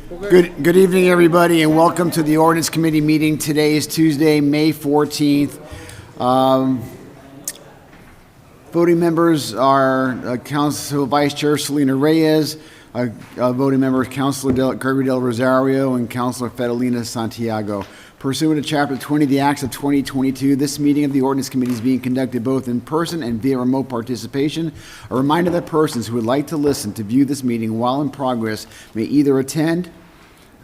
Good evening, everybody, and welcome to the Ordinance Committee meeting. Today is Tuesday, May 14th. Voting members are Council Vice Chair Selena Reyes, voting member Councilor Gregory Del Rosario, and Councilor Fedalina Santiago. Pursuant to Chapter 20 of the Acts of 2022, this meeting of the Ordinance Committee is being conducted both in person and via remote participation. A reminder that persons who would like to listen to view this meeting while in progress may either attend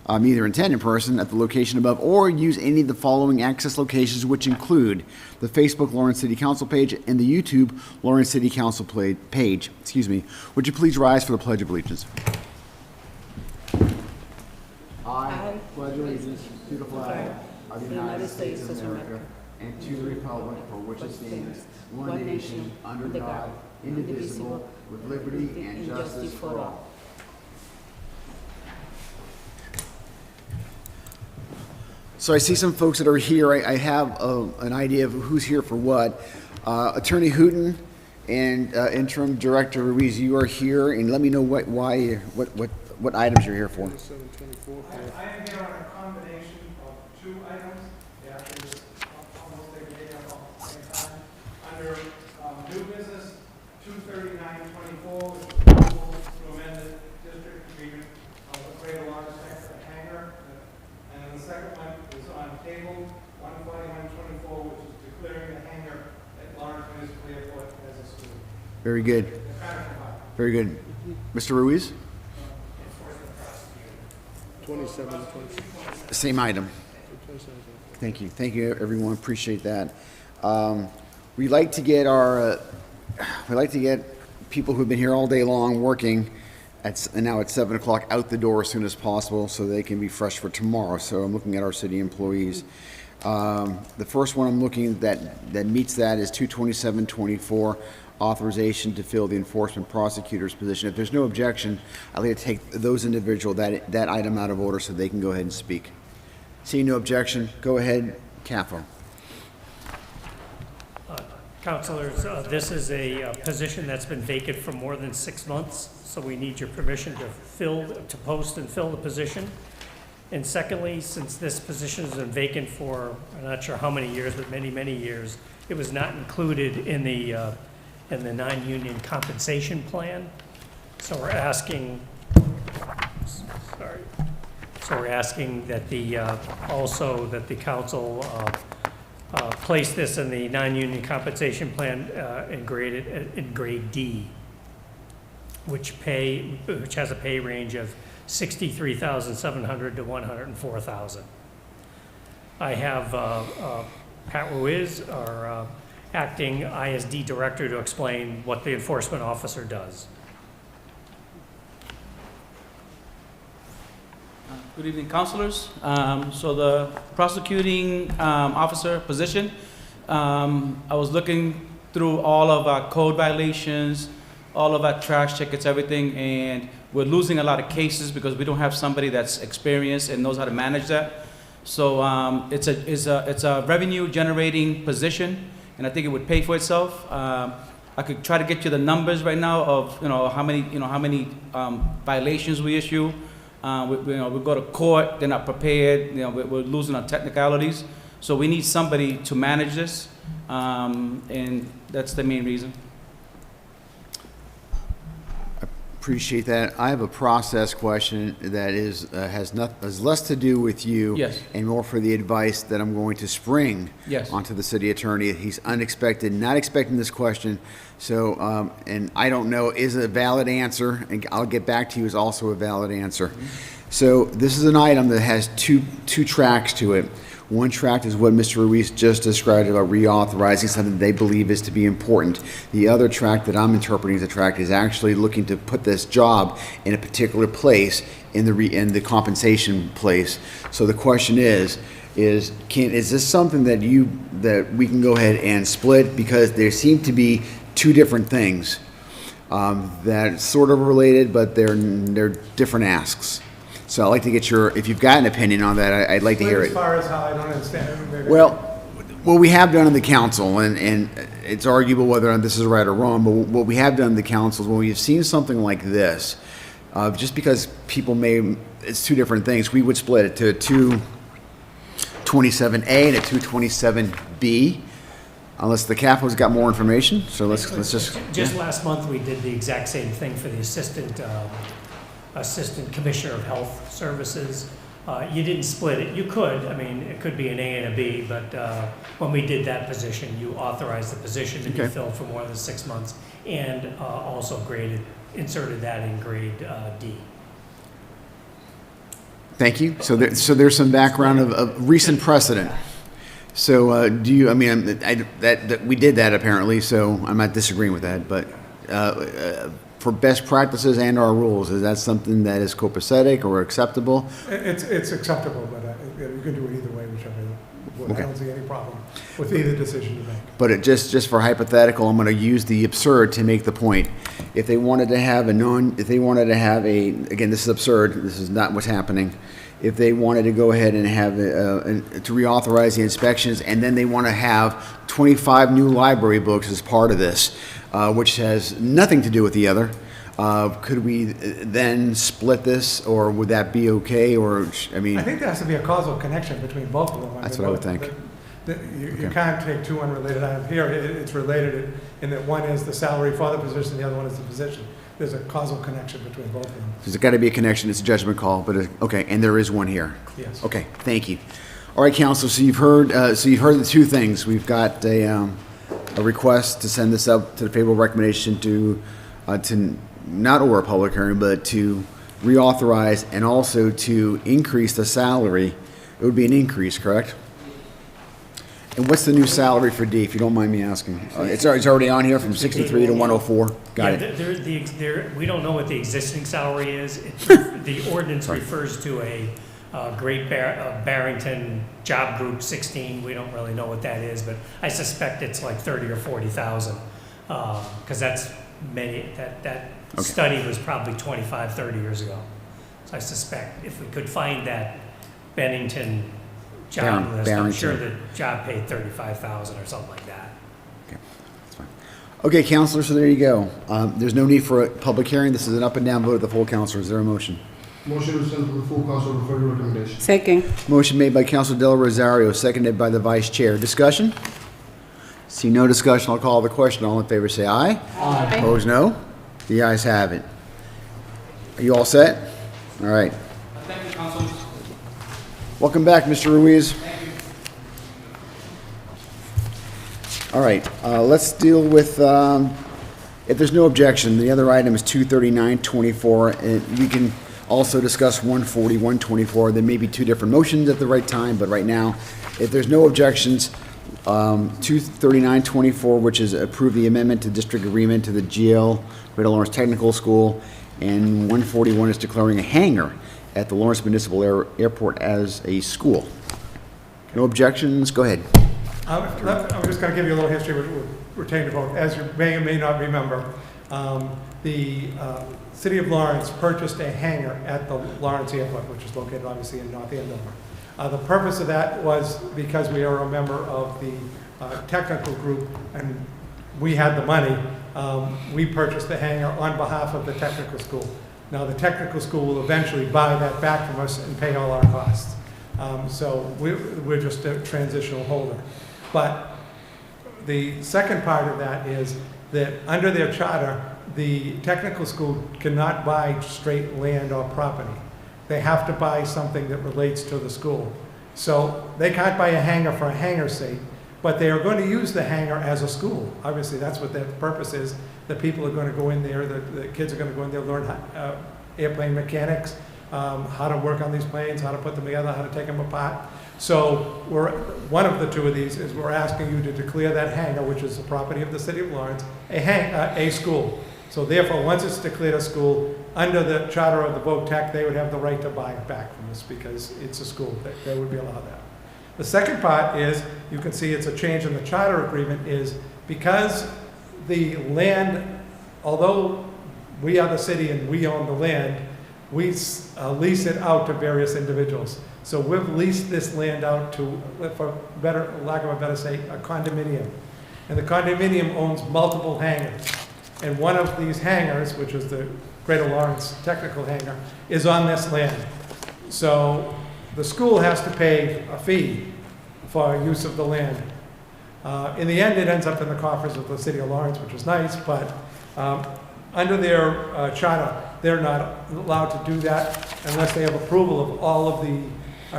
in person at the location above or use any of the following access locations, which include the Facebook Lawrence City Council page and the YouTube Lawrence City Council page. Would you please rise for the Pledge of Allegiance? I pledge allegiance to the flag of the United States of America and to the republic for which it stands, one nation, under God, indivisible, with liberty and justice for all. So I see some folks that are here. I have an idea of who's here for what. Attorney Hooten and Interim Director Ruiz, you are here, and let me know what items you're here for. I am here on a combination of two items. They actually just almost taken up at the same time. Under new business 23924, which is proposal to amend the district agreement of the Greater Lawrence Sector hangar. And the second one is on table 14124, which is declaring the hangar at Lawrence Municipal Airport as a school. Very good. Very good. Mr. Ruiz? 27. Same item. Thank you, everyone. Appreciate that. We like to get people who've been here all day long working, and now at 7 o'clock out the door as soon as possible, so they can be fresh for tomorrow. So I'm looking at our city employees. The first one I'm looking that meets that is 22724. Authorization to fill the enforcement prosecutor's position. If there's no objection, I'd like to take those individual that item out of order so they can go ahead and speak. Seeing no objection, go ahead, CAFO. Councilors, this is a position that's been vacant for more than 6 months, so we need your permission to post and fill the position. And secondly, since this position has been vacant for, I'm not sure how many years, but many, many years, it was not included in the non-union compensation plan. So we're asking, that the council place this in the non-union compensation plan in grade D, which has a pay range of $63,700 to $104,000. I have Pat Ruiz, our acting ISD director, to explain what the enforcement officer does. Good evening, councilors. So the prosecuting officer position, I was looking through all of our code violations, all of our trash tickets, everything, and we're losing a lot of cases because we don't have somebody that's experienced and knows how to manage that. So it's a revenue generating position, and I think it would pay for itself. I could try to get you the numbers right now of how many violations we issue. We go to court, they're not prepared. We're losing on technicalities. So we need somebody to manage this, and that's the main reason. Appreciate that. I have a process question that has less to do with you, yes, and more for the advice that I'm going to spring, yes, onto the city attorney. He's unexpected, not expecting this question. So, and I don't know, is it a valid answer? And I'll get back to you, is also a valid answer. Mm-hmm. So this is an item that has two tracks to it. One track is what Mr. Ruiz just described about reauthorizing something they believe is to be important. The other track that I'm interpreting as a track is actually looking to put this job in a particular place in the compensation place. So the question is this something that we can go ahead and split, because there seem to be two different things that sort of related, but they're different asks. So I'd like to get if you've got an opinion on that, I'd like to hear it. As far as how, I don't understand. Well, we have done in the council, and it's arguable whether or not this is right or wrong, but what we have done in the council is when we've seen something like this, just because people may it's two different things. We would split it to a 227A and a 227B, unless the capo's got more information. So let's just. Just last month, we did the exact same thing for the Assistant Commissioner of Health Services. You didn't split it. You could. I mean, it could be an A and a B, but when we did that position, you authorized the position to be Okay. filled for more than 6 months, and also inserted that in grade D. Thank you. So there's some background of recent precedent. So do you, I mean, that we did that apparently, so I'm not disagreeing with that, but for best practices and our rules, is that something that is copacetic or acceptable? It's acceptable, but you can do it either way, whichever. I Okay. don't see any problem with either decision you make. But it just for hypothetical, I'm going to use the absurd to make the point. If they wanted to have again, this is absurd, this is not what's happening. If they wanted to go ahead and have, to reauthorize the inspections, and then they want to have 25 new library books as part of this, which has nothing to do with the other, could we then split this, or would that be okay, or, I mean? I think there has to be a causal connection between both of them. That's what I would think. You can't take two unrelated items. Here, it's related in that one is the salary for the position, the other one is the position. There's a causal connection between both of them. There's got to be a connection, it's a judgment call, but, okay, and there is one here. Yes. Okay, thank you. All right, counsel, so you've heard the two things. We've got a request to send this up to the favorable recommendation to not over a public hearing, but to reauthorize and also to increase the salary. It would be an increase, correct? And what's the new salary for D, if you don't mind me asking? It's already on here from 63 to 104. Got it. We don't know what the existing salary is. The ordinance refers to a Great Barrington Job Group 16. We don't really know what that is, but I suspect it's like 30 or 40,000, because that study was probably 25, 30 years ago. So I suspect if we could find that Bennington job list, I'm sure the job paid 35,000 or something like that. Okay, that's fine. Okay, counselor, so there you go. There's no need for a public hearing. This is an up and down vote of the full council. Is there a motion? Motion to send to the full council for further recommendation. Second. Motion made by Councilor Del Rosario, seconded by the vice chair. Discussion? See no discussion, I'll call the question. All in favor say aye. Aye. Opposed, no. The ayes have it. Are you all set? All right. Thank you, councilors. Welcome back, Mr. Ruiz. All right, let's deal with, if there's no objection, the other item is 23924, and we can also discuss 14124. There may be two different motions at the right time, but right now, if there's no objections, 23924, which is approve the amendment to district agreement to the GL, Greater Lawrence Technical School, and 141 is declaring a hangar at the Lawrence Municipal Airport as a school. No objections? Go ahead. I'm just going to give you a little history with retained vote. As you may or may not remember, the City of Lawrence purchased a hangar at the Lawrence Airport, which is located obviously in North Andover. The purpose of that was because we are a member of the technical group and we had the money. We purchased the hangar on behalf of the technical school. Now, the technical school will eventually buy that back from us and pay all our costs. So we're just a transitional holder. But the second part of that is that under their charter, the technical school cannot buy straight land or property. They have to buy something that relates to the school. So they can't buy a hangar for a hangar's sake, but they are going to use the hangar as a school. Obviously, that's what their purpose is. The people are going to go in there, the kids are going to go in there, learn airplane mechanics, how to work on these planes, how to put them together, how to take them apart. So one of the two of these is we're asking you to declare that hangar, which is the property of the City of Lawrence, a school. So therefore, once it's declared a school, under the charter of the VOTEC, they would have the right to buy it back from us because it's a school. They would be allowed that. The second part is, you can see it's a change in the charter agreement, is because the land, although we are the city and we own the land, we lease it out to various individuals. So we've leased this land out to, for lack of a better say, a condominium. And the condominium owns multiple hangars. And one of these hangars, which is the Greater Lawrence Technical Hangar, is on this land. So the school has to pay a fee for use of the land. In the end, it ends up in the coffers of the city of Lawrence, which is nice, but under their charter, they're not allowed to do that unless they have approval of all of the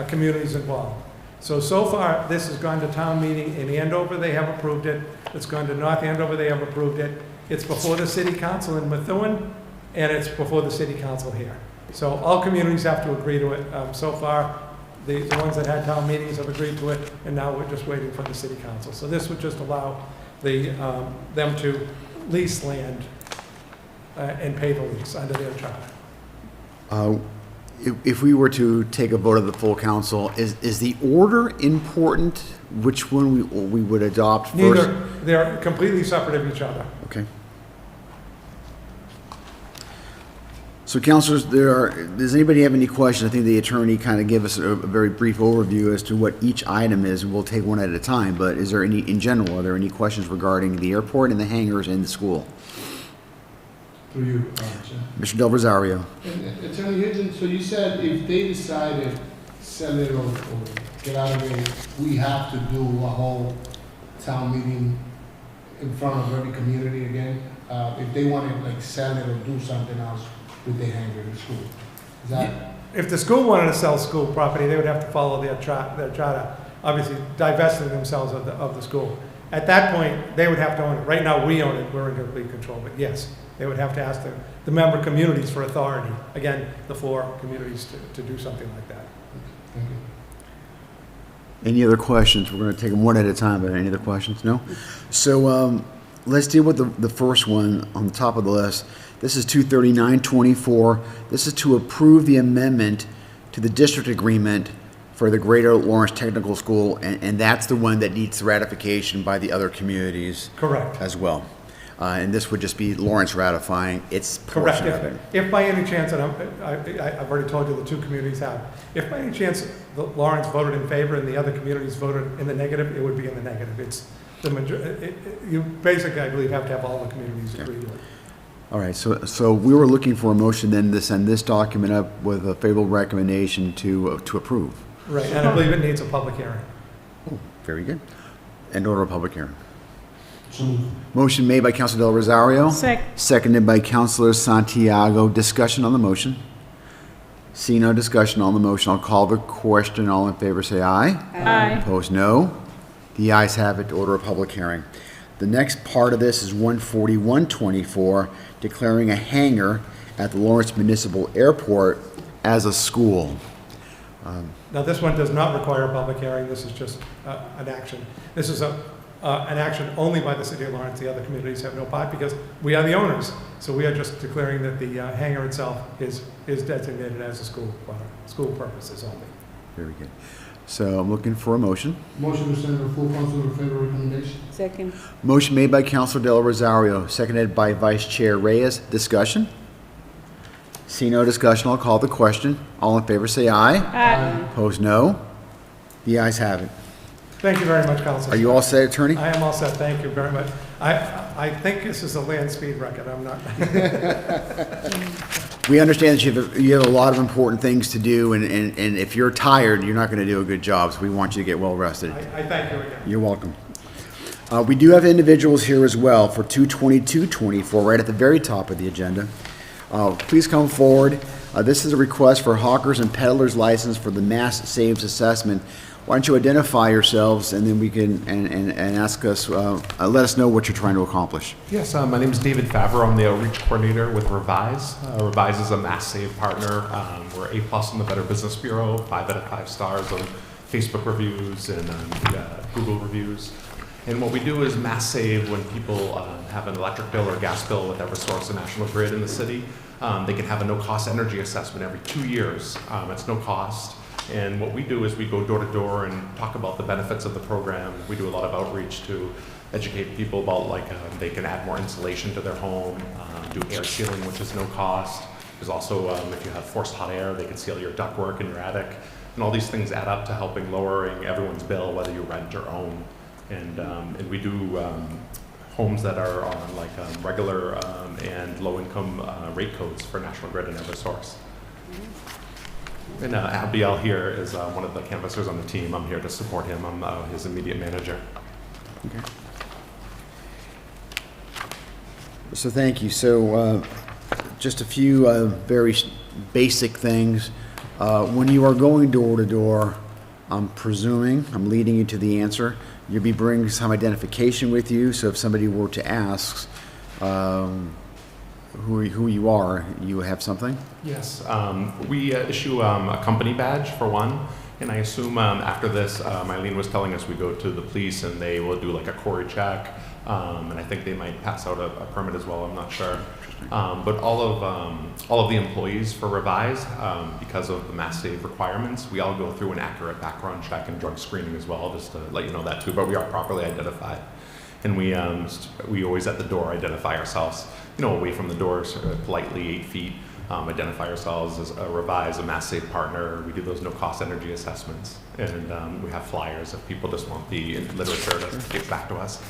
communities involved. So far, this has gone to town meeting in Andover, they have approved it. It's gone to North Andover, they have approved it. It's before the city council in Methuen, and it's before the city council here. So all communities have to agree to it. So far, the ones that had town meetings have agreed to it, and now we're just waiting for the city council. So this would just allow them to lease land and pay the lease under their charter. If we were to take a vote of the full council, is the order important? Which one we would adopt first? Neither, they're completely separate of each other. Okay. So councilors, does anybody have any questions? I think the attorney kind of gave us a very brief overview as to what each item is. We'll take one at a time, but is there any, in general, are there any questions regarding the airport and the hangars and the school? Through you, Chair. Mr. Del Rosario. And Attorney Hinton, so you said if they decide to sell it or get out of it, we have to do a whole town meeting in front of every community again? If they want to like sell it or do something else with their hangar in the school? Is that? If the school wanted to sell school property, they would have to follow their charter, obviously divesting themselves of the school. At that point, they would have to own it. Right now, we own it, we're in complete control, but yes, they would have to ask the member communities for authority. Again, the 4 communities to do something like that. Thank you. Any other questions? We're going to take them one at a time, but any other questions? No? So let's deal with the first one on the top of the list. This is 23924. This is to approve the amendment to the district agreement for the Greater Lawrence Technical School, and that's the one that needs ratification by the other communities Correct. as well. And this would just be Lawrence ratifying its Correct. portion of it. If by any chance, and I've already told you the 2 communities have, if by any chance Lawrence voted in favor and the other communities voted in the negative, it would be in the negative. It's the majority. You basically, I believe, have to have all the communities agree to it. All right, so we were looking for a motion then to send this document up with a favorable recommendation to approve. Right, and I believe it needs a public hearing. Oh, very good. And order a public hearing. So moved. Motion made by Councilor Del Rosario. Second. Seconded by Councilor Santiago. Discussion on the motion. See no discussion on the motion. I'll call the question. All in favor say aye. Aye. Opposed, no. The ayes have it to order a public hearing. The next part of this is 14124, declaring a hangar at the Lawrence Municipal Airport as a school. Now, this one does not require a public hearing. This is just an action. This is an action only by the city of Lawrence. The other communities have no part because we are the owners. So we are just declaring that the hangar itself is designated as a school purposes only. Very good. So I'm looking for a motion. Motion to send to the full council with a favorable recommendation. Second. Motion made by Councilor Del Rosario, seconded by Vice Chair Reyes. Discussion? See no discussion, I'll call the question. All in favor say aye. Aye. Opposed, no. The ayes have it. Thank you very much, Council. Are you all set, Attorney? I am all set. Thank you very much. I think this is a land speed record. I'm not. We understand that you have a lot of important things to do, and if you're tired, you're not going to do a good job, so we want you to get well rested. I thank you again. You're welcome. We do have individuals here as well for 22224, right at the very top of the agenda. Please come forward. This is a request for hawkers and peddlers license for the Mass Saves Assessment. Why don't you identify yourselves, and then we can, and ask us, let us know what you're trying to accomplish. Yes, my name is David Favreau. I'm the outreach coordinator with Revise. Revise is a Mass Save partner. We're A+ in the Better Business Bureau, 5 out of 5 stars on Facebook reviews and Google reviews. And what we do is Mass Save when people have an electric bill or gas bill with Eversource and National Grid in the city. They can have a no-cost energy assessment every 2 years. It's no cost. And what we do is we go door to door and talk about the benefits of the program. We do a lot of outreach to educate people about they can add more insulation to their home, do air sealing, which is no cost. There's also, if you have forced hot air, they can seal your ductwork in your attic. And all these things add up to helping lowering everyone's bill, whether you rent or own. And we do homes that are on regular and low income rate codes for National Grid and Eversource. And Abiel here is one of the canvassers on the team. I'm here to support him. I'm his immediate manager. Okay. So thank you. So just a few very basic things. When you are going door to door, I'm presuming, I'm leading you to the answer, you'll be bringing some identification with you. So if somebody were to ask who you are, you have something? Yes. We issue a company badge for one. And I assume after this, Eileen was telling us we go to the police and they will do like a query check. And I think they might pass out a permit as well. I'm not sure. But all of the employees for Revise, because of the mass save requirements, we all go through an accurate background check and drug screening as well, just to let you know that too. But we are properly identified, and we always at the door identify ourselves, away from the doors, politely 8 feet. Identify ourselves as a Revise, a mass save partner. We do those no-cost energy assessments, and we have flyers if people just want the literature to get back to us.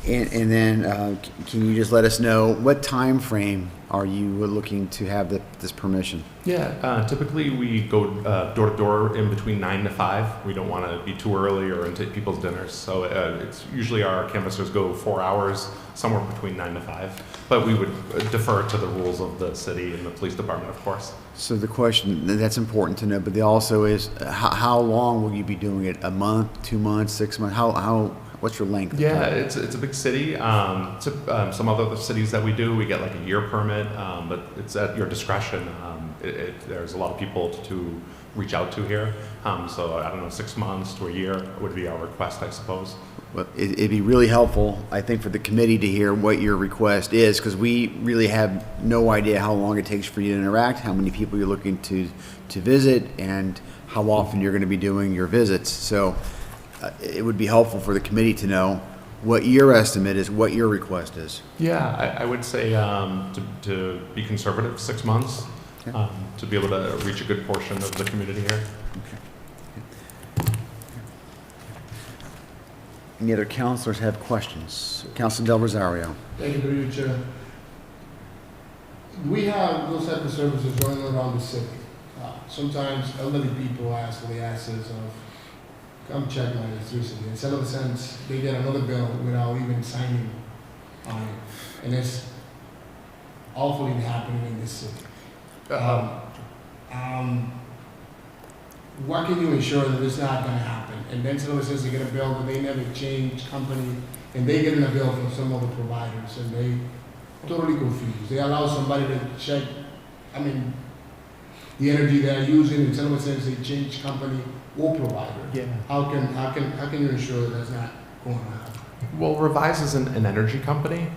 And then can you just let us know what time frame are you looking to have this permission? Yeah, typically we go door to door in between 9 to 5. We don't want to be too early or into people's dinners. So it's usually our canvassers go 4 hours, somewhere between 9 to 5. But we would defer to the rules of the city and the police department, of course. So the question, that's important to know, but the also is, how long will you be doing it? A month, 2 months, 6 months? What's your length? Yeah, it's a big city. Some other cities that we do, we get like a year permit, but it's at your discretion. There's a lot of people to reach out to here. So I don't know, 6 months to a year would be our request, I suppose. Well, it'd be really helpful, I think, for the committee to hear what your request is, because we really have no idea how long it takes for you to interact, how many people you're looking to visit, and how often you're going to be doing your visits. So it would be helpful for the committee to know what your estimate is, what your request is. Yeah, I would say to be conservative, 6 months, Okay. to be able to reach a good portion of the community here. Any other counselors have questions? Councilor Del Rosario. Thank you, through you, Chair. We have those type of services going around the city. Sometimes elderly people ask for the access of, come check my electricity. In some of the sense, they get another bill without even signing on it. And it's awfully happening in this city. What can you ensure that it's not going to happen? And then some of the sense they get a bill, but they never change company, and they get in a bill from some other providers, and they totally confused. They allow somebody to check, the energy they're using, in some of the sense they change company or provider. Yeah. How can you ensure that that's not going to happen? Well, Revise is an energy company.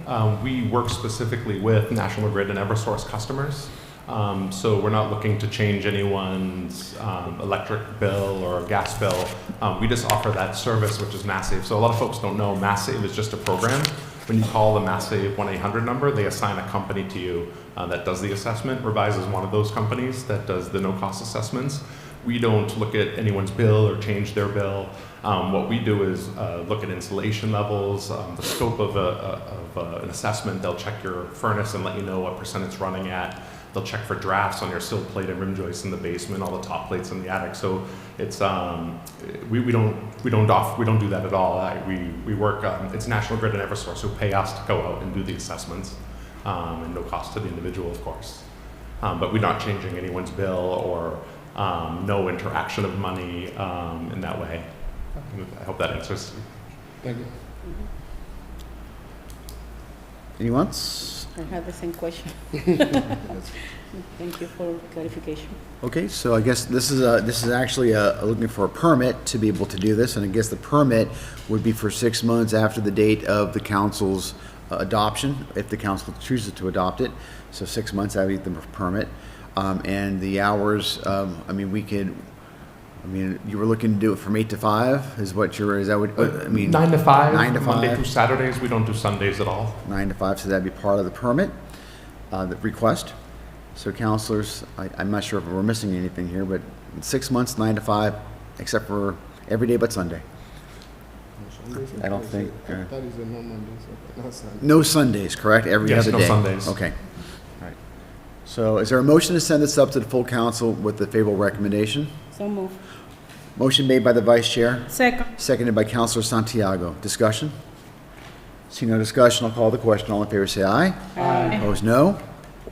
We work specifically with National Grid and Eversource customers. So we're not looking to change anyone's electric bill or gas bill. We just offer that service, which is MassSave. So a lot of folks don't know MassSave is just a program. When you call the MassSave 1-800 number, they assign a company to you that does the assessment. Revise is one of those companies that does the no-cost assessments. We don't look at anyone's bill or change their bill. What we do is look at insulation levels, the scope of an assessment. They'll check your furnace and let you know what percent it's running at. They'll check for drafts on your sill plate and rim joists in the basement, all the top plates in the attic. So it's we don't do that at all. We work. It's National Grid and Eversource who pay us to go out and do the assessments, and no cost to the individual, of course. But we're not changing anyone's bill or no interaction of money in that way. I hope that answers. Thank you. Anyone else? I had the same question. Thank you for clarification. Okay, so I guess this is actually looking for a permit to be able to do this, and I guess the permit would be for 6 months after the date of the council's adoption, if the council chooses to adopt it. So 6 months after the permit, and the hours. You were looking to do it from 8 to 5. Is that what? 9 to 5. 9 to 5. Monday through Saturdays. We don't do Sundays at all. 9 to 5. So that'd be part of the permit, the request. So councilors, I'm not sure if we're missing anything here, but 6 months, 9 to 5, except for every day but Sunday. I don't think. No Sundays, correct? Every Yes, other no day. Sundays. Okay. All right. So is there a motion to send this up to the full council with the favorable recommendation? So move. Motion made by the vice chair, Second. seconded by Councilor Santiago. Discussion? See no discussion, I'll call the question. All in favor, say aye. Aye. Opposed, no.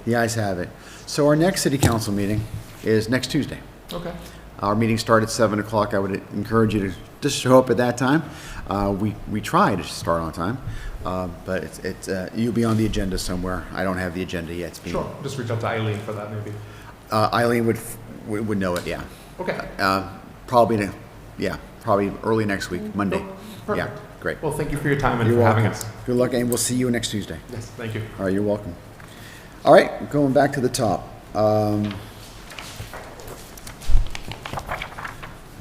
The ayes have it. So our next city council meeting is next Tuesday. Okay. Our meeting starts at 7 o'clock. I would encourage you to just show up at that time. We try to start on time, but you'll be on the agenda somewhere. I don't have the agenda yet. It's being, Sure. Just reach out to Eileen for that, maybe. Eileen would know it, yeah. Okay. Probably early next week, Monday. Perfect. Yeah, great. Well, thank you for your time and You're for having welcome. us. Good luck, and we'll see you next Tuesday. Yes, thank you. All right, you're welcome. All right, going back to the top. The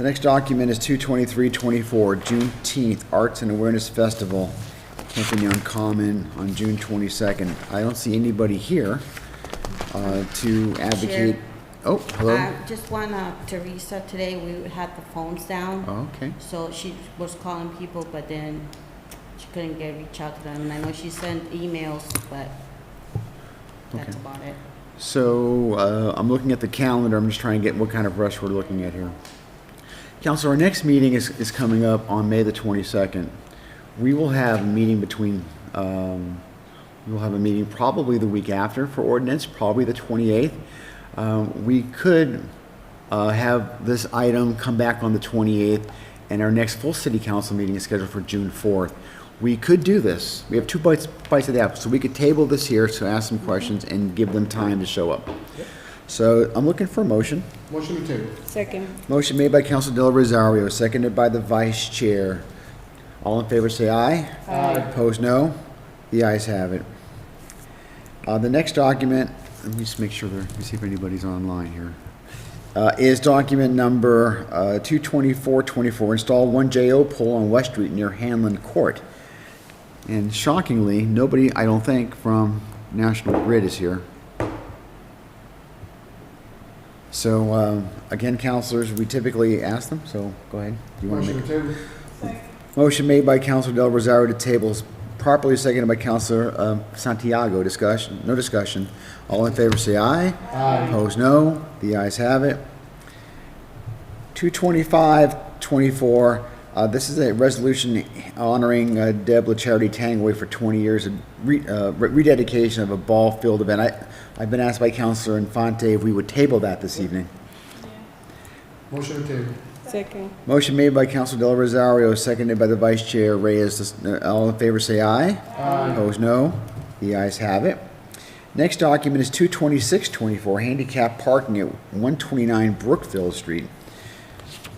next document is 22324, Juneteenth Arts and Awareness Festival, Campagnon Common on June 22nd. I don't see anybody here to advocate. Chair. Oh, hello? Just one, Teresa, today we had the phones down, Oh, okay. so she was calling people, but then she couldn't reach out to them. And I know she sent emails, but that's Okay. about it. So I'm looking at the calendar. I'm just trying to get what kind of rush we're looking at here. Council, our next meeting is coming up on May the 22nd. We will have a meeting we will have a meeting probably the week after for ordinance, probably the 28th. We could have this item come back on the 28th, and our next full city council meeting is scheduled for June 4th. We could do this. We have two bites of the apple, so we could table this here to ask some questions and give them time to show up. So I'm looking for a motion. Motion to table. Second. Motion made by Council Del Rosario, seconded by the vice chair. All in favor, say aye. Aye. Opposed, no. The ayes have it. The next document, let me just make sure let me see if anybody's online here, is document number 22424, install one JO pole on West Street near Hanlon Court. And shockingly, nobody, I don't think, from National Grid is here. So, again, councilors, we typically ask them, so go ahead. You want to Motion make? to table. Motion made by Councilor Del Rosario to table, is properly seconded by Councilor Santiago. Discussion? No discussion. All in favor, say aye. Aye. Opposed, no. The ayes have it. 22524, this is a resolution honoring Deb LaCharity Tangway for 20 years of rededication of a ball field event. I've been asked by Councilor Infante if we would table that this evening. Motion to table. Second. Motion made by Councilor Del Rosario, seconded by the Vice Chair Reyes. All in favor, say aye. Aye. Opposed, no. The ayes have it. Next document is 22624, handicap parking at 129 Brookville Street.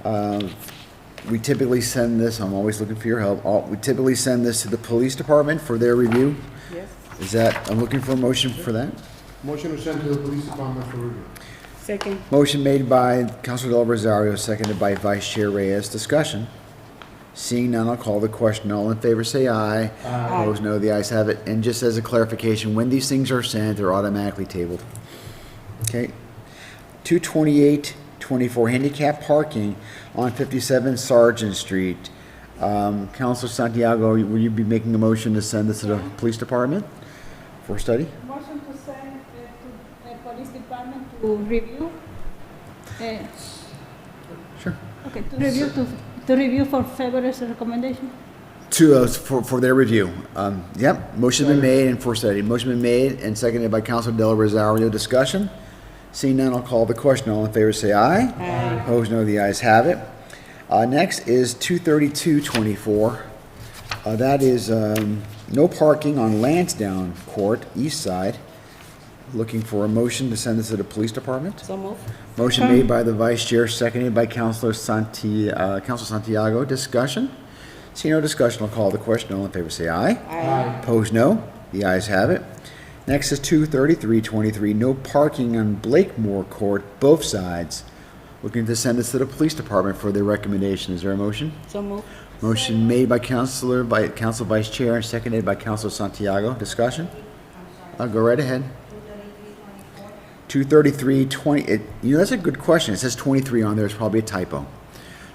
We typically send this, I'm always looking for your help, we typically send this to the police department for their review. Yes. Is that, I'm looking for a motion for that? Motion to send to the police department for review. Second. Motion made by Councilor Del Rosario, seconded by Vice Chair Reyes. Discussion. Seeing none, I'll call the question. All in favor, say aye. Aye. Opposed, no. The ayes have it. And just as a clarification, when these things are sent, they're automatically tabled. Okay. 22824, handicap parking on 57 Sargent Street. Councilor Santiago, will you be making a motion to send this to the police department for study? Motion to send to the police department to review. Sure. Okay, to review for February's recommendation. For their review. Yep, motion's been made and for study. Motion been made and seconded by Councilor Del Rosario. Discussion? Seeing none, I'll call the question. All in favor, say aye. Aye. Opposed, no. The ayes have it. Next is 23224. That is no parking on Lansdowne Court, east side. Looking for a motion to send this to the police department. So move. Motion made by the vice chair, seconded by Councilor Santiago. Discussion? See no discussion, I'll call the question. All in favor, say aye. Aye. Opposed, no. The ayes have it. Next is 23323, no parking on Blakemore Court, both sides. Looking to send this to the police department for their recommendation. Is there a motion? So move. Motion made by Council Vice Chair and seconded by Councilor Santiago. Discussion? I'll go right ahead. 23320, that's a good question. It says 23 on there. It's probably a typo.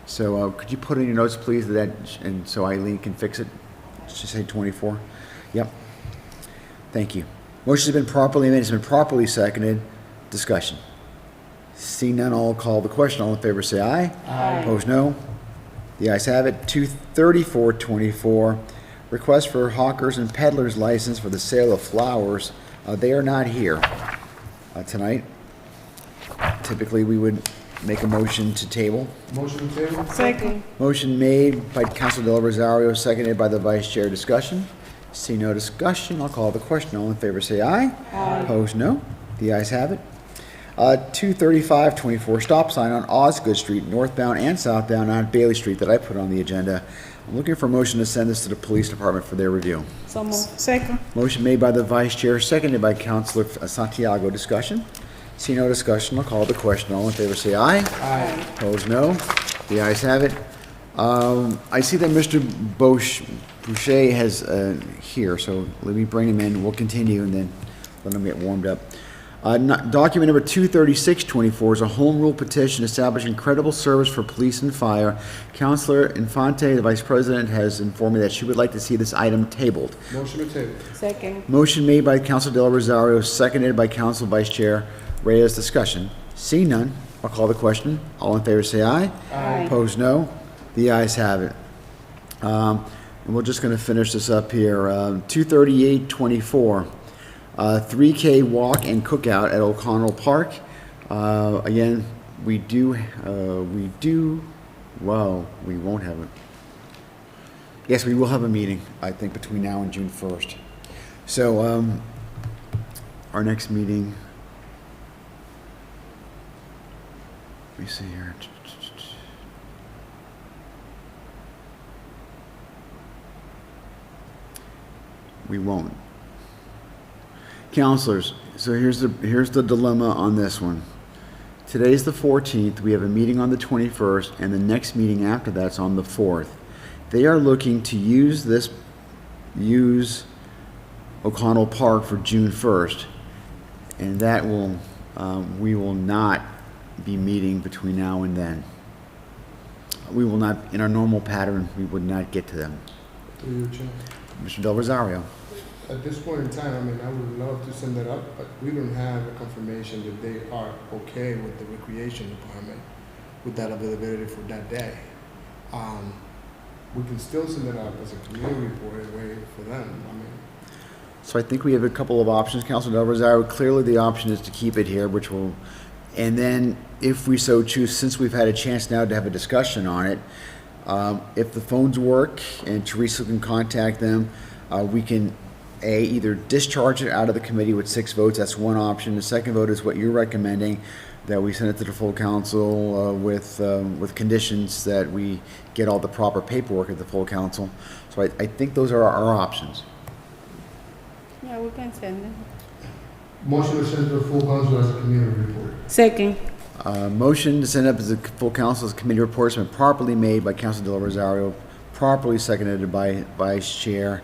So could you put in your notes, please, and so Eileen can fix it? Just say 24. Yep. Thank you. Motion's been properly made, it's been properly seconded. Discussion. Seeing none, I'll call the question. All in favor, say aye. Aye. Opposed, no. The ayes have it. 23424, request for hawkers and peddlers license for the sale of flowers. They are not here tonight. Typically, we would make a motion to table. Motion to table? Second. Motion made by Council Del Rosario, seconded by the Vice Chair. Discussion. See no discussion, I'll call the question. All in favor, say aye. Aye. Opposed, no. The ayes have it. 23524, stop sign on Osgood Street, northbound and southbound on Bailey Street that I put on the agenda. I'm looking for a motion to send this to the Police Department for their review. So moved. Second. Motion made by the Vice Chair, seconded by Councilor Santiago. Discussion? See no discussion, I'll call the question. All in favor, say aye. Aye. Opposed, no. The ayes have it. I see that Mr. Boucher has here, so let me bring him in. We'll continue and then let him get warmed up. Document number 23624 is a home rule petition establishing credible service for police and fire. Councilor Infante, the Vice President, has informed me that she would like to see this item tabled. Motion to table? Second. Motion made by Council Del Rosario, seconded by Council Vice Chair Reyes. Discussion. Seeing none, I'll call the question. All in favor, say aye. Aye. Opposed, no. The ayes have it. And we're just going to finish this up here. 23824, 3K walk and cookout at O'Connell Park. Again, we won't have it. Yes, we will have a meeting, I think, between now and June 1st. So, our next meeting, let me see here. We won't. Counselors, so here's the dilemma on this one. Today's the 14th, we have a meeting on the 21st, and the next meeting after that's on the 4th. They are looking to use O'Connell Park for June 1st, and that will, we will not be meeting between now and then. We will not, in our normal pattern, we would not get to them. Through you, Chair. Mr. Del Rosario. At this point in time, I mean, I would love to send that up, but we don't have a confirmation that they are okay with the recreation department with that availability for that day. We can still send it up as a community report and wait for them. I mean, So I think we have a couple of options, Councilor Del Rosario. Clearly, the option is to keep it here, which will, and then if we so choose, since we've had a chance now to have a discussion on it, if the phones work and Teresa can contact them, we can either discharge it out of the committee with 6 votes. That's one option. The second vote is what you're recommending, that we send it to the full council with conditions that we get all the proper paperwork at the full council. So I think those are our options. Yeah, we can send them. motion to send to the full council as a community report. Second. Motion to send up as a full council's committee report has been properly made by Council Del Rosario, properly seconded by Vice Chair.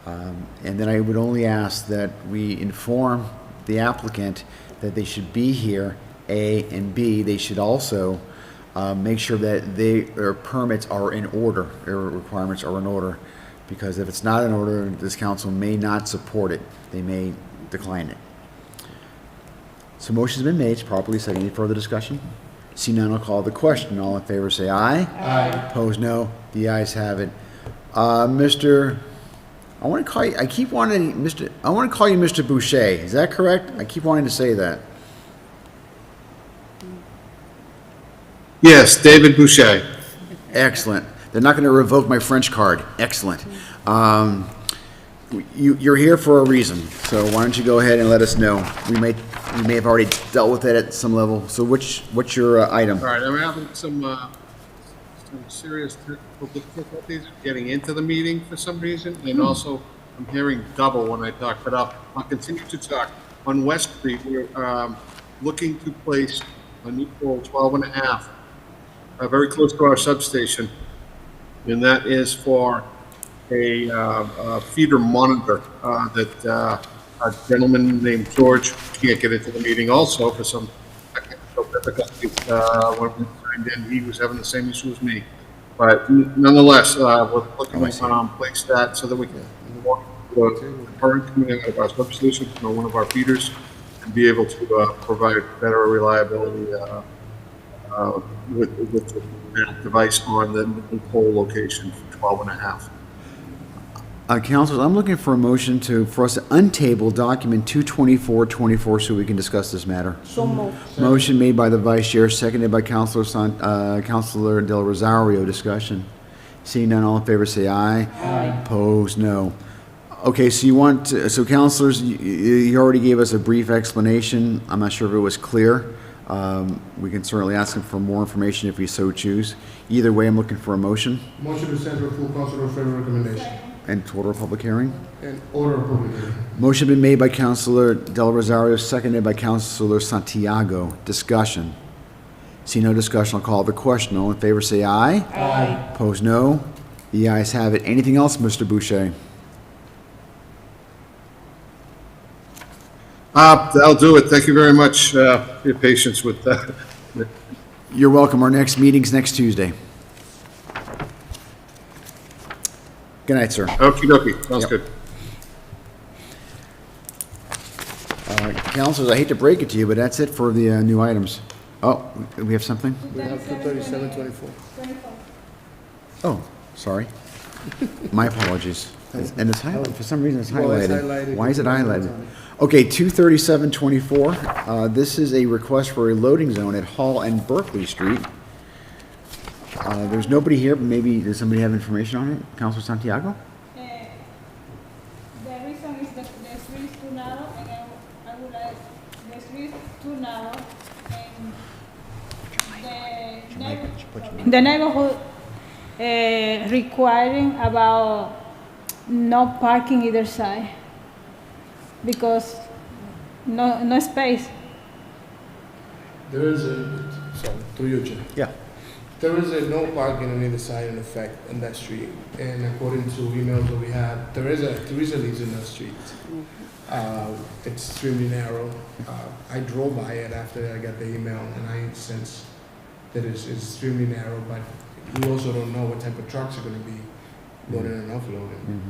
And then I would only ask that we inform the applicant that they should be here, A, and B, they should also make sure that their permits are in order, their requirements are in order, because if it's not in order, this council may not support it. They may decline it. So motion's been made, it's properly seconded. Any further discussion? See none, I'll call the question. All in favor, say aye. Aye. Opposed, no. The ayes have it. I want to call you, I want to call you Mr. Boucher. Is that correct? I keep wanting to say that. Yes, David Boucher. Excellent. They're not going to revoke my French card. Excellent. You're here for a reason, so why don't you go ahead and let us know. We may have already dealt with it at some level. So what's your item? All right, I'm having some serious technical difficulties getting into the meeting for some reason, and also I'm hearing double when I talk, but I'll continue to talk. On West Street, we're looking to place a new pole 12.5, very close to our substation, and that is for a feeder monitor that a gentleman named George can't get into the meeting also for some technical difficulties. When we signed in, he was having the same issue as me. But nonetheless, we're looking to place that so that we can walk the current coming out of our substation, one of our feeders, and be able to provide better reliability with that device on the pole location for 12 and a half. Councilors, I'm looking for a motion for us to untable document 22424 so we can discuss this matter. So moved. Motion made by the Vice Chair, seconded by Councilor Del Rosario. Discussion. Seeing none, all in favor say aye. Aye. Opposed, no. Okay, so you want, so councilors, you already gave us a brief explanation. I'm not sure if it was clear. We can certainly ask him for more information if we so choose. Either way, I'm looking for a motion Motion to send to a full council of favor recommendation and to order a public hearing. and order of public hearing. Motion been made by Councilor Del Rosario, seconded by Councilor Santiago. Discussion. See no discussion, I'll call the question. All in favor say aye. Aye. Opposed, no. The ayes have it. Anything else, Mr. Boucher? I'll do it. Thank you very much for your patience with that. You're welcome. Our next meeting's next Tuesday. Good night, sir. Okie dokie, sounds Yep. good. Councilors, I hate to break it to you, but that's it for the new items. Oh, we have something? We have 237-24. 24. Oh, sorry. My apologies. And it's highlighted, for some reason it's Well, it's highlighted. highlighted. Why is it highlighted? Okay, 23724, this is a request for a loading zone at Hall and Berkeley Street. There's nobody here, but maybe, does somebody have information on it? Councilor Santiago? The reason is that the street is too narrow, and I would like, the street is too narrow, and the neighborhood requiring about no parking either side, because no space. There is sorry, through you, Jim. Yeah. There is a no parking on either side in effect on that street, and according to emails that we had, there is a lease in that street. It's extremely narrow. I drove by it after I got the email, and I sense that it's extremely narrow, but we also don't know what type of trucks are gonna be loading and offloading.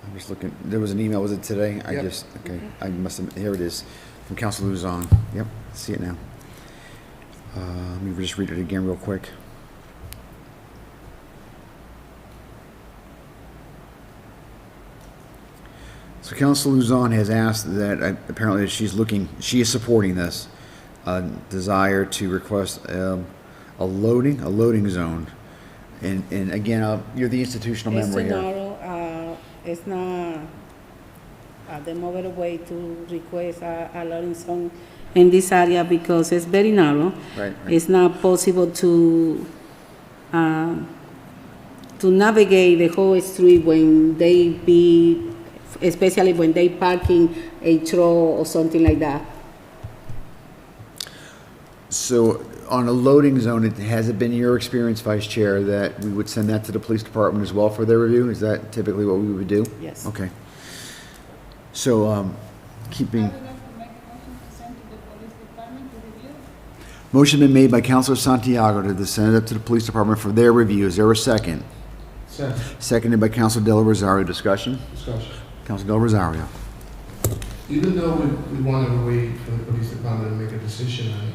I'm just looking, there was an email, was it today? I Yep. just, okay, I must have, here it is, from Councilor Luzon. Yep, see it now. Let me just read it again real quick. So Councilor Luzon has asked that, apparently she is supporting this, desire to request a loading zone. And again, you're the institutional It's member too here. narrow, it's not the mobile way to request a loading zone in this area because it's very narrow. Right, right. It's not possible to navigate the whole street when especially when they parking a truck or something like that. So on a loading zone, has it been your experience, Vice Chair, that we would send that to the police department as well for their review? Is that typically what we would do? Yes. Okay. So, I keeping, would like to make a motion to send to the police department to review. motion been made by Councilor Santiago to send it up to the police department for their review. Is there a second? Second, Seconded by Councilor Del Rosario. Discussion? discussion. Councilor Del Rosario. Even though we wanted to wait for the police department to make a decision on it,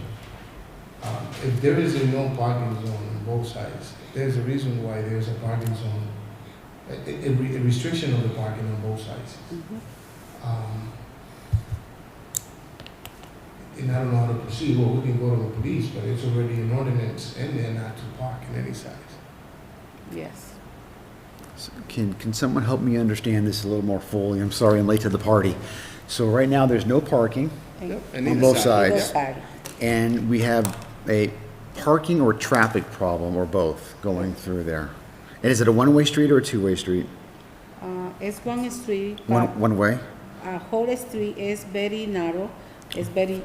if there is a no parking zone on both sides, there's a reason why there's a parking zone, a restriction of the parking on both sides. And I don't know how to proceed, well, we can go to the police, but it's already an ordinance in there not to park in any size. Yes. Can someone help me understand this a little more fully? I'm sorry I'm late to the party. So right now, there's no parking, And On either both side. sides. Either side. and we have a parking or traffic problem, or both, going through there. And is it a one-way street or a two-way street? It's one street, but One way? whole street is very narrow. It's very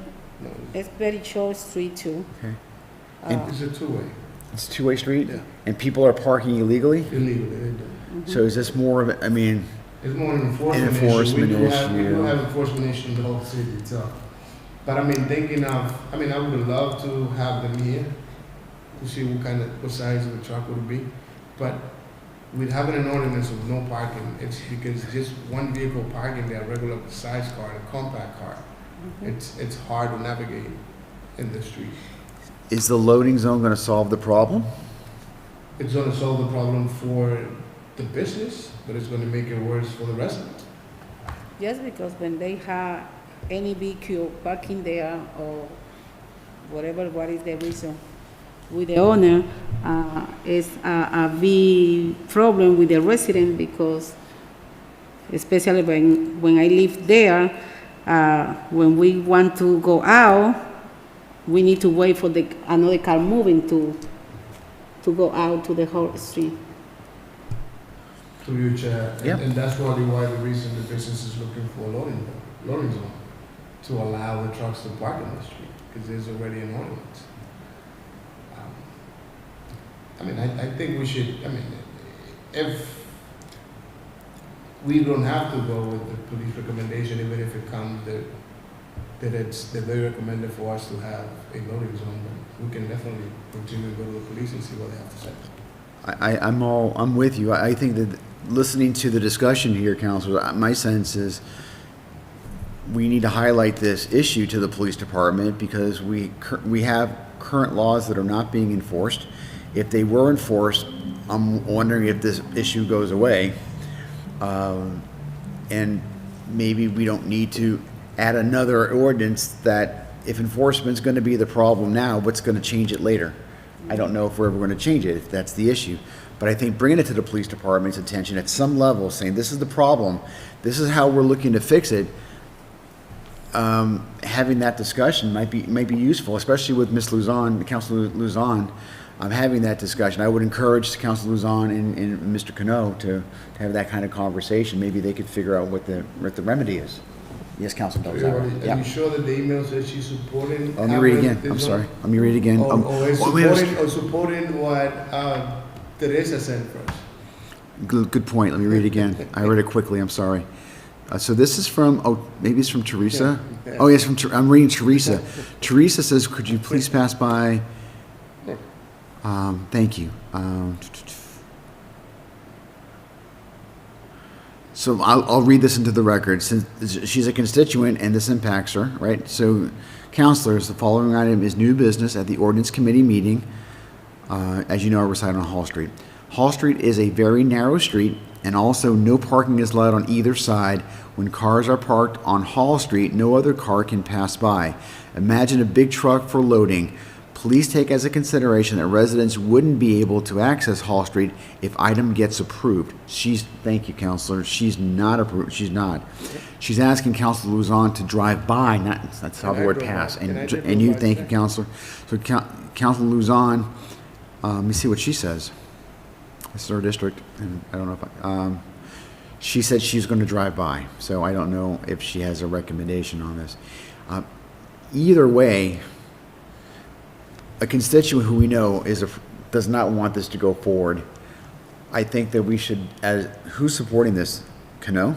short street too. Okay. It's a two-way, It's a two-way street? Yeah. And people are parking illegally? illegally, they do. So is this more of, I mean, It's more an enforcement issue. Enforcement We do issue. have enforcement issue in the whole city itself. But I mean, I would love to have them here to see what size of the truck would be. But with having an ordinance of no parking, it's because just one vehicle parking there, regular size car, a compact car, it's hard to navigate in the street. Is the loading zone gonna solve the problem? It's gonna solve the problem for the business, but it's gonna make it worse for the residents. Just because when they have any vehicle parking there or whatever, what is the reason with the owner, is a big problem with the resident because especially when I live there, when we want to go out, we need to wait for another car moving to go out to the whole street. Through your chair, Yep. and that's probably why the reason the business is looking for a loading zone, to allow the trucks to park in the street, because there's already an ordinance. I mean, I think we should, I mean, if we don't have to go with the police recommendation, even if it comes that they're very recommended for us to have a loading zone, but we can definitely continue to go to the police and see what they have to say. I'm with you. I think that listening to the discussion here, Counselor, my sense is we need to highlight this issue to the police department because we have current laws that are not being enforced. If they were enforced, I'm wondering if this issue goes away. And maybe we don't need to add another ordinance that if enforcement's gonna be the problem now, what's gonna change it later? I don't know if we're ever gonna change it, if that's the issue. But I think bringing it to the police department's attention at some level, saying this is the problem, this is how we're looking to fix it, having that discussion might be useful, especially with Ms. Luzon, Councilor Luzon, having that discussion. I would encourage Councilor Luzon and Mr. Cano to have that kind of conversation. Maybe they could figure out what the remedy is. Yes, Councilor Del Zara. Are Yeah. you sure that the email says she's supporting? Let me read again. having I'm this sorry. zone? Let me read again. Or supporting what Teresa said first. Good point. Let me read it again. I read it quickly. I'm sorry. So this is from, maybe it's from Teresa? Yeah. Oh, yes, I'm reading Teresa. Teresa says, could you please pass by? Thank you. So I'll read this into the record, since she's a constituent and this impacts her, right? So, councilors, the following item is new business at the ordinance committee meeting. As you know, I reside on Hall Street. Hall Street is a very narrow street, and also no parking is allowed on either side. When cars are parked on Hall Street, no other car can pass by. Imagine a big truck for loading. Please take as a consideration that residents wouldn't be able to access Hall Street if item gets approved. Thank you, Counselor. She's not approved. She's not. She's asking Counselor Luzon to drive by, that's how the word pass. And you, thank you, Counselor. So Counselor Luzon, let me see what she says. This is her district, and I don't know if she said she's going to drive by, so I don't know if she has a recommendation on this. Either way, a constituent who we know does not want this to go forward. I think that we should, who's supporting this? Cano?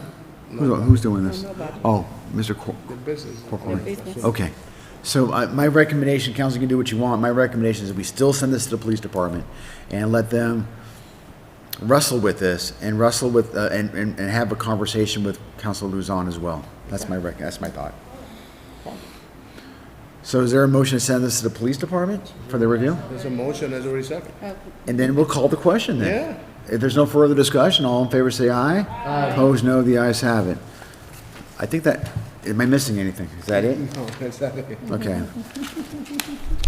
Who's doing this? Nobody. Oh, Mr. The business. Corcoran. The business. Okay. So my recommendation, council can do what you want, my recommendation is that we still send this to the police department and let them wrestle with this and wrestle with, and have a conversation with Councilor Luzon as well. That's my thought. So is there a motion to send this to the police department for their review? There's a motion, there's already second. And then we'll call the question then. Yeah. If there's no further discussion, all in favor say aye. Aye. Opposed, no, the ayes have it. I think that, am I missing anything? Is that it? No, that's not it. Okay.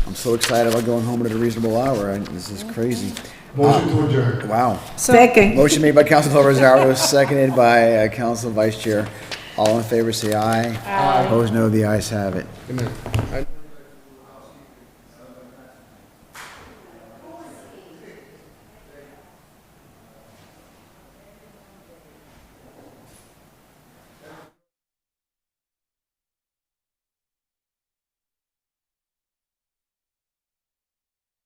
I'm so excited about going home at a reasonable hour. This is crazy. Motion to adjourn. Wow. Second. Motion made by Councilor Rosario, seconded by Council Vice Chair. All in favor say aye. Aye. Opposed, no, the ayes have it. Good night.